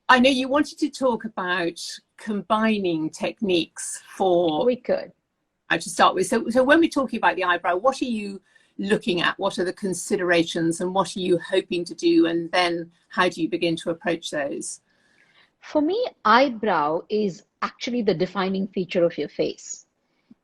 I know you wanted to talk about combining techniques for We could. to start with. So when we're talking about the eyebrow, what are you looking at? What are the considerations and what are you hoping to do? And then how do you begin to approach those? For me, eyebrow is actually the defining feature of your face.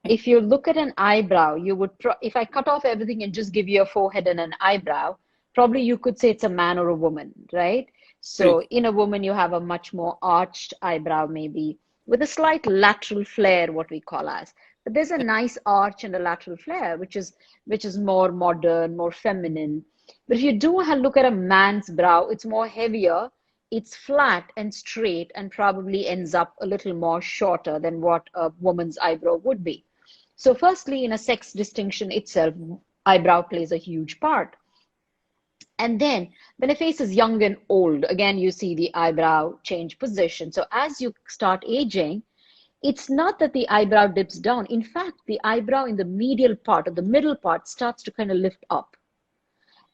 If you look at an eyebrow, you would, if I cut off everything and just give you a forehead and an eyebrow, probably you could say it's a man or a woman, right? So in a woman, you have a much more arched eyebrow, maybe with a slight lateral flare, what we call as. But there's a nice arch and a lateral flare, which is more modern, more feminine. But if you do look at a man's brow, it's more heavier. It's flat and straight and probably ends up a little more shorter than what a woman's eyebrow would be. So firstly, in a sex distinction itself, eyebrow plays a huge part. And then when a face is young and old, again, you see the eyebrow change position. So as you start aging, it's not that the eyebrow dips down. In fact, the eyebrow in the medial part or the middle part starts to kind of lift up.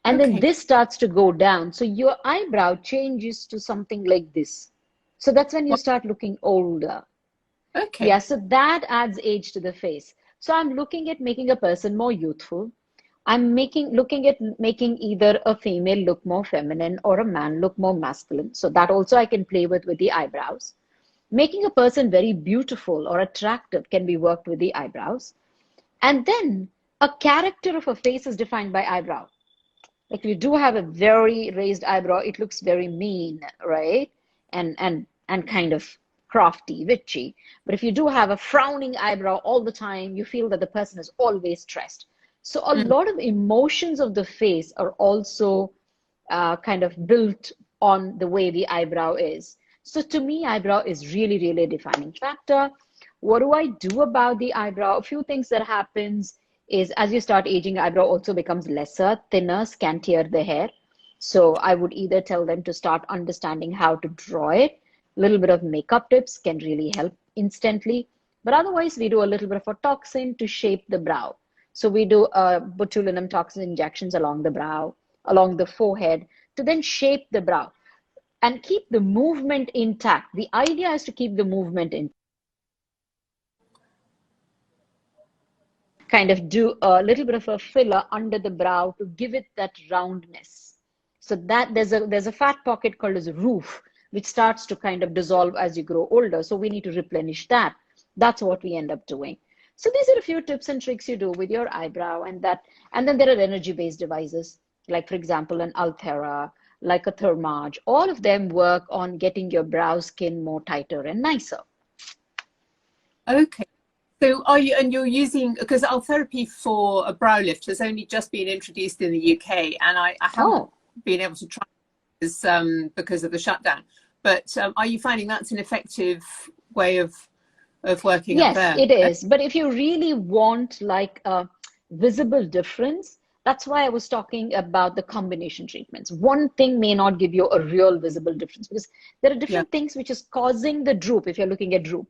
And then this starts to go down. So your eyebrow changes to something like this. So that's when you start looking older. Okay. Yeah, so that adds age to the face. So I'm looking at making a person more youthful. I'm looking at making either a female look more feminine or a man look more masculine. So that also I can play with the eyebrows. Making a person very beautiful or attractive can be worked with the eyebrows. And then a character of a face is defined by eyebrow. Like if you do have a very raised eyebrow, it looks very mean, right? And kind of crafty, witchy. But if you do have a frowning eyebrow all the time, you feel that the person is always stressed. So a lot of emotions of the face are also kind of built on the way the eyebrow is. So to me, eyebrow is really, really a defining factor. What do I do about the eyebrow? A few things that happens is as you start aging, eyebrow also becomes lesser, thinner, scantier the hair. So I would either tell them to start understanding how to draw it. A little bit of makeup tips can really help instantly. But otherwise, we do a little bit of a toxin to shape the brow. So we do botulinum toxin injections along the brow, along the forehead, to then shape the brow and keep the movement intact. The idea is to keep the movement intact. Kind of do a little bit of a filler under the brow to give it that roundness. So that there's a fat pocket called as a roof, which starts to kind of dissolve as you grow older. So we need to replenish that. That's what we end up doing. So these are a few tips and tricks you do with your eyebrow, and then there are energy-based devices, like for example, an Altera, like a Thermage. All of them work on getting your brow skin more tighter and nicer. Okay. So you're using, because our therapy for a brow lift has only just been introduced in the UK, and I haven't been able to try this because of the shutdown. But are you finding that's an effective way of working up there? Yes, it is. But if you really want like a visible difference, that's why I was talking about the combination treatments. One thing may not give you a real visible difference because there are different things which is causing the droop if you're looking at droop.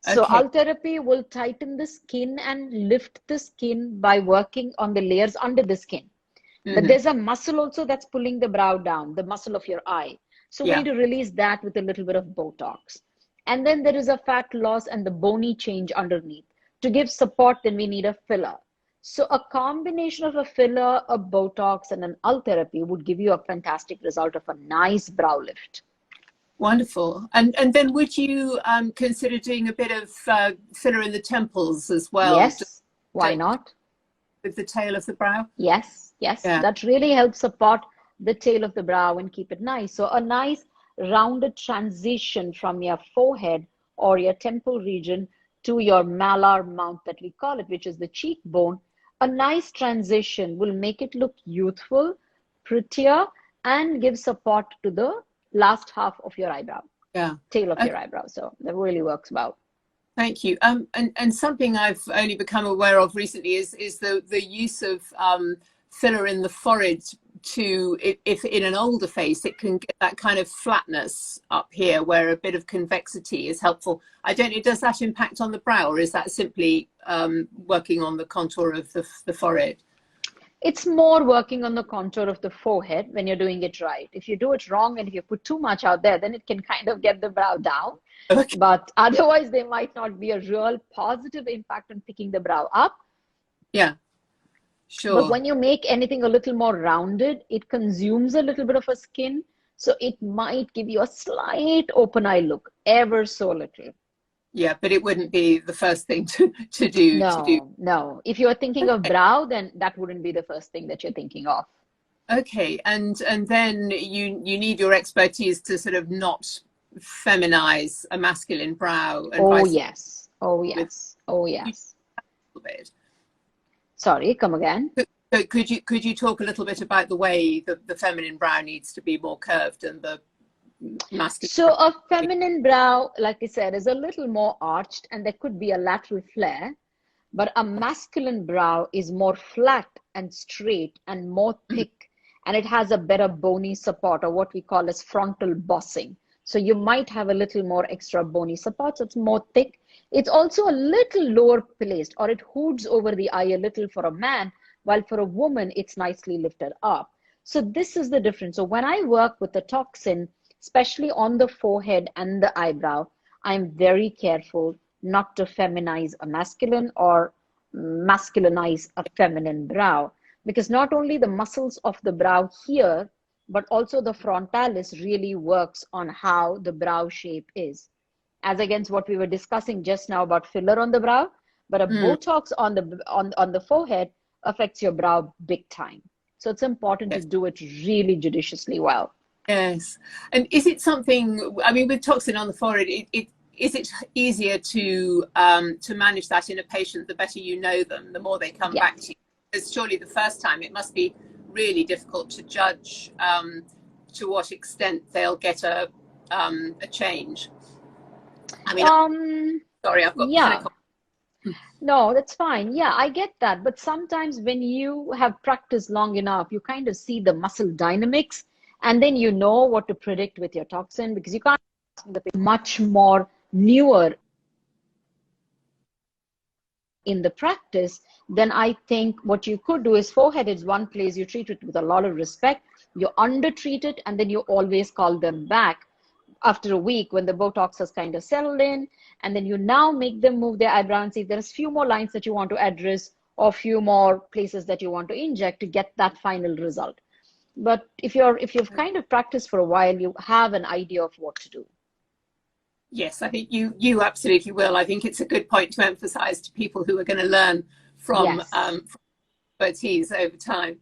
So Altherapy will tighten the skin and lift the skin by working on the layers under the skin. But there's a muscle also that's pulling the brow down, the muscle of your eye. So we need to release that with a little bit of Botox. And then there is a fat loss and the bony change underneath. To give support, then we need a filler. So a combination of a filler, a Botox, and an Altherapy would give you a fantastic result of a nice brow lift. Wonderful. And then would you consider doing a bit of filler in the temples as well? Yes, why not? With the tail of the brow? Yes, yes. Yeah. That really helps support the tail of the brow and keep it nice. So a nice rounded transition from your forehead or your temple region to your malar mount that we call it, which is the cheekbone. A nice transition will make it look youthful, prettier, and give support to the last half of your eyebrow, tail of your eyebrow. So that really works well. Thank you. And something I've only become aware of recently is the use of filler in the forehead to, if in an older face, it can get that kind of flatness up here where a bit of convexity is helpful. I don't know, does that impact on the brow, or is that simply working on the contour of the forehead? It's more working on the contour of the forehead when you're doing it right. If you do it wrong and if you put too much out there, then it can kind of get the brow down. Okay. But otherwise, there might not be a real positive impact on picking the brow up. Yeah, But sure. when you make anything a little more rounded, it consumes a little bit of a skin. So it might give you a slight open eye look, ever so little. Yeah, but it wouldn't be the first thing to do. No, no. If you're thinking of Okay. brow, then that wouldn't be the first thing that you're thinking of. Okay, and then you need your expertise to sort of not feminize a masculine brow and Oh, vice versa yes. Oh, with yes. Oh, a yes. little bit. Sorry, come again. So could you talk a little bit about the way the feminine brow needs to be more curved and the masculine So brow? a feminine brow, like I said, is a little more arched and there could be a lateral flare, but a masculine brow is more flat and straight and more thick, and it has a better bony support, or what we call as frontal bossing. So you might have a little more extra bony support, so it's more thick. It's also a little lower placed, or it hoods over the eye a little for a man, while for a woman, it's nicely lifted up. So this is the difference. So when I work with the toxin, especially on the forehead and the eyebrow, I'm very careful not to feminize a masculine or masculinize a feminine brow, because not only the muscles of the brow here, but also the frontalis really works on how the brow shape is, as against what we were discussing just now about filler on the brow. But a Mm, Botox on the forehead affects your brow big time. So it's important to yes. do it really judiciously well. Yes. And is it something, I mean, with toxin on the forehead, is it easier to manage that in a patient the better you know them, the more they come back to Yes. you? Because surely the first time it must be really difficult to judge to what extent they'll get a change. I mean, Um, sorry, I've got kind of. yeah. No, that's fine. Yeah, I get that. But sometimes when you have practiced long enough, you kind of see the muscle dynamics, and then you know what to predict with your toxin, because you can't the much more newer in the practice. Then I think what you could do is forehead is one place you treat it with a lot of respect. You undertreat it, and then you always call them back after a week when the Botox has kind of settled in, and then you now make them move their eyebrow and see if there's few more lines that you want to address or few more places that you want to inject to get that final result. But if you've kind of practiced for a while, you have an idea of what to do. Yes, I think you absolutely will. I think it's a good point to emphasize to people who are going to learn from Yes. expertise over time.